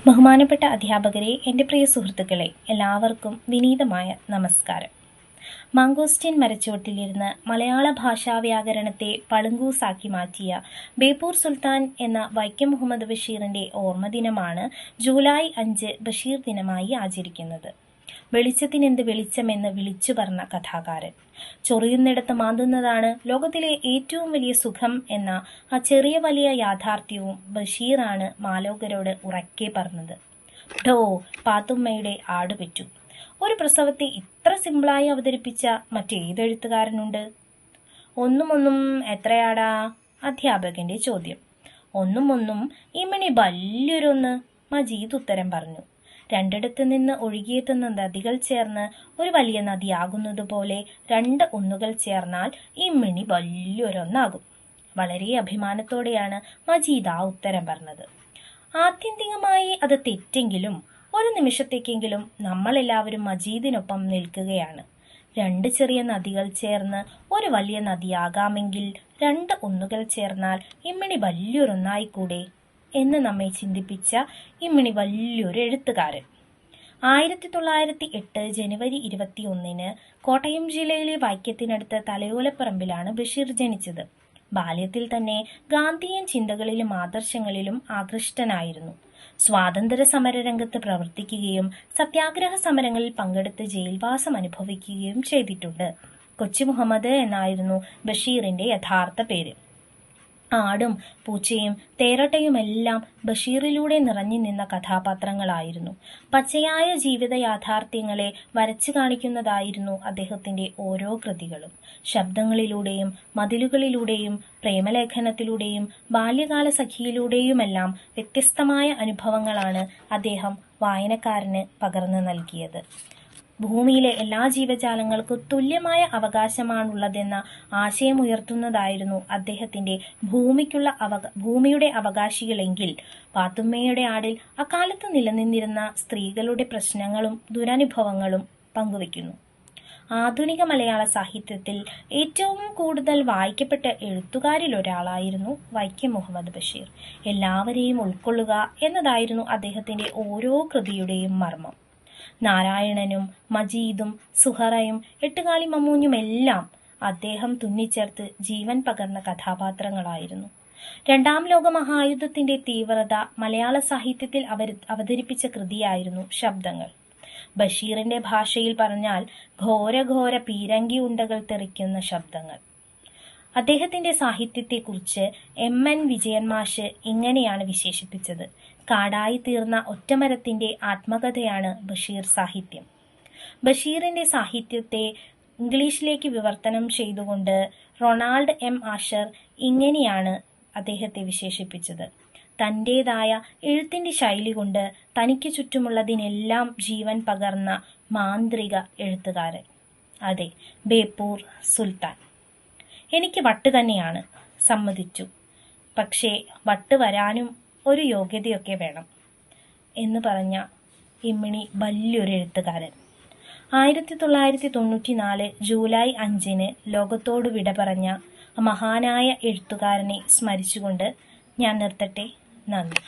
ബഹുമാനപ്പെട്ട അധ്യാപകരെ, എൻ്റെ പ്രിയ സുഹൃത്തുക്കളെ, എല്ലാവർക്കും വിനീതമായ നമസ്കാരം. മാംഗോസ്റ്റിൻ മരച്ചുവട്ടിലിരുന്ന് മലയാള ഭാഷാ വ്യാകരണത്തെ പളുങ്കൂസാക്കി മാറ്റിയ ബേപ്പൂർ സുൽത്താൻ എന്ന വൈക്കം മുഹമ്മദ് ബഷീറിൻ്റെ ഓർമ്മദിനമാണ് ജൂലൈ 5 ബഷീർ ദിനമായി ആചരിക്കുന്നത്. വെളിച്ചത്തിനെന്ത് വെളിച്ചമെന്ന് വിളിച്ചു പറഞ്ഞ കഥാകാരൻ. ചൊറിയുന്നിടത്ത് മാന്തുന്നതാണ് ലോകത്തിലെ ഏറ്റവും വലിയ സുഖം എന്ന ആ ചെറിയ വലിയ യാഥാർത്ഥ്യവും ബഷീറാണ് മാലോകരോട് ഉറക്കെ പറഞ്ഞത്. ഡോ പാത്തുമ്മയുടെ ആടുപെറ്റു. ഒരു പ്രസവത്തെ ഇത്ര സിമ്പിളായി അവതരിപ്പിച്ച മറ്റേതെഴുത്തുകാരനുണ്ട്? ഒന്നും എത്രയാടാ? അധ്യാപകന്റെ ചോദ്യം. ഒന്നും ഇമ്മണി വലിയൊരൊന്ന്, മജീദ് ഉത്തരം പറഞ്ഞു. രണ്ടിടത്ത് നിന്ന് ഒഴുകിയെത്തുന്ന നദികൾ ചേർന്ന് ഒരു വലിയ നദിയാകുന്നതുപോലെ 2 ഒന്നുകൾ ചേർന്നാൽ ഇമ്മിണി വലിയൊരൊന്നാകും. വളരെ അഭിമാനത്തോടെയാണ് മജീദ് ആ ഉത്തരം പറഞ്ഞത്. ആത്യന്തികമായി അത് തെറ്റെങ്കിലും ഒരു നിമിഷത്തേക്കെങ്കിലും നമ്മളെല്ലാവരും മജീദിനൊപ്പം നിൽക്കുകയാണ്. 2 ചെറിയ നദികൾ ചേർന്ന് ഒരു വലിയ നദിയാകാമെങ്കിൽ 2 ഒന്നുകൾ ചേർന്നാൽ ഇമ്മിണി വലിയൊരൊന്നായിക്കൂടെ എന്ന് നമ്മെ ചിന്തിപ്പിച്ച ഇമ്മിണി വലിയൊരു എഴുത്തുകാരൻ. 1908 ജനുവരി 21 കോട്ടയം ജില്ലയിലെ വൈക്കത്തിനടുത്ത് തലയോലപ്പറമ്പിലാണ് ബഷീർ ജനിച്ചത്. ബാല്യത്തിൽ തന്നെ ഗാന്ധിയൻ ചിന്തകളിലും ആദർശങ്ങളിലും ആകൃഷ്ടനായിരുന്നു. സ്വാതന്ത്ര്യ സമര രംഗത്ത് പ്രവർത്തിക്കുകയും സത്യാഗ്രഹ സമരങ്ങളിൽ പങ്കെടുത്ത് ജയിൽവാസം അനുഭവിക്കുകയും ചെയ്തിട്ടുണ്ട്. കൊച്ചു മുഹമ്മദ് എന്നായിരുന്നു ബഷീറിന്റെ യഥാർത്ഥ പേര്. ആടും പൂച്ചയും തേരട്ടയുമെല്ലാം ബഷീറിലൂടെ നിറഞ്ഞു നിന്ന കഥാപാത്രങ്ങളായിരുന്നു. പച്ചയായ ജീവിത യാഥാർത്ഥ്യങ്ങളെ വരച്ചു കാണിക്കുന്നതായിരുന്നു അദ്ദേഹത്തിന്റെ ഓരോ കൃതികളും. ശബ്ദങ്ങളിലൂടെയും മതിലുകളിലൂടെയും പ്രേമലേഖനത്തിലൂടെയും ബാല്യകാല സഖിയിലൂടെയുമെല്ലാം വ്യത്യസ്തമായ അനുഭവങ്ങളാണ് അദ്ദേഹം വായനക്കാരന് പകർന്നു നൽകിയത്. ഭൂമിയിലെ എല്ലാ ജീവജാലങ്ങൾക്കും തുല്യമായ അവകാശമാണുള്ളതെന്ന ആശയമുയർത്തുന്നതായിരുന്നു അദ്ദേഹത്തിന്റെ ഭൂമിയുടെ അവകാശികളെങ്കിൽ പാത്തുമ്മയുടെ ആടിൽ അക്കാലത്ത് നിലനിന്നിരുന്ന സ്ത്രീകളുടെ പ്രശ്നങ്ങളും ദുരനുഭവങ്ങളും പങ്കുവയ്ക്കുന്നു. ആധുനിക മലയാള സാഹിത്യത്തിൽ ഏറ്റവും കൂടുതൽ വായിക്കപ്പെട്ട എഴുത്തുകാരിലൊരാളായിരുന്നു വൈക്കം മുഹമ്മദ് ബഷീർ. എല്ലാവരെയും ഉൾക്കൊള്ളുക എന്നതായിരുന്നു അദ്ദേഹത്തിന്റെ ഓരോ കൃതിയുടെയും മർമ്മം. നാരായണനും മജീദും സുഹറയും എട്ടുകാലി മമ്മൂഞ്ഞുമെല്ലാം അദ്ദേഹം തുന്നിച്ചേർത്ത് ജീവൻ പകർന്ന കഥാപാത്രങ്ങളായിരുന്നു. 2ാം ലോക മഹായുദ്ധത്തിന്റെ തീവ്രത മലയാള സാഹിത്യത്തിൽ അവതരിപ്പിച്ച കൃതിയായിരുന്നു ശബ്ദങ്ങൾ. ബഷീറിന്റെ ഭാഷയിൽ പറഞ്ഞാൽ ഘോര പീരങ്കി ഉണ്ടകൾ തെറിക്കുന്ന ശബ്ദങ്ങൾ. അദ്ദേഹത്തിന്റെ സാഹിത്യത്തെക്കുറിച്ച് MN വിജയൻ മാഷ് ഇങ്ങനെയാണ് വിശേഷിപ്പിച്ചത്: കാടായി തീർന്ന ഒറ്റമരത്തിന്റെ ആത്മകഥയാണ് ബഷീർ സാഹിത്യം. ബഷീറിന്റെ സാഹിത്യത്തെ ഇംഗ്ലീഷിലേക്ക് വിവർത്തനം ചെയ്തുകൊണ്ട് റൊണാൾഡ് M. ആഷർ ഇങ്ങനെയാണ് അദ്ദേഹത്തെ വിശേഷിപ്പിച്ചത്: തന്റേതായ എഴുത്തിന്റെ ശൈലി കൊണ്ട് തനിക്ക് ചുറ്റുമുള്ളതിനെല്ലാം ജീവൻ പകർന്ന മാന്ത്രിക എഴുത്തുകാരൻ. അതെ, ബേപ്പൂർ സുൽത്താൻ. എനിക്ക് വട്ട് തന്നെയാണ്, സമ്മതിച്ചു. പക്ഷേ വട്ട് വരാനും ഒരു യോഗ്യതയൊക്കെ വേണം എന്ന് പറഞ്ഞ ഇമ്മിണി വലിയൊരു എഴുത്തുകാരൻ. 1994 ജൂലൈ 5 ലോകത്തോട് വിട പറഞ്ഞ മഹാനായ എഴുത്തുകാരനെ സ്മരിച്ചുകൊണ്ട് ഞാൻ നിർത്തട്ടെ. നന്ദി.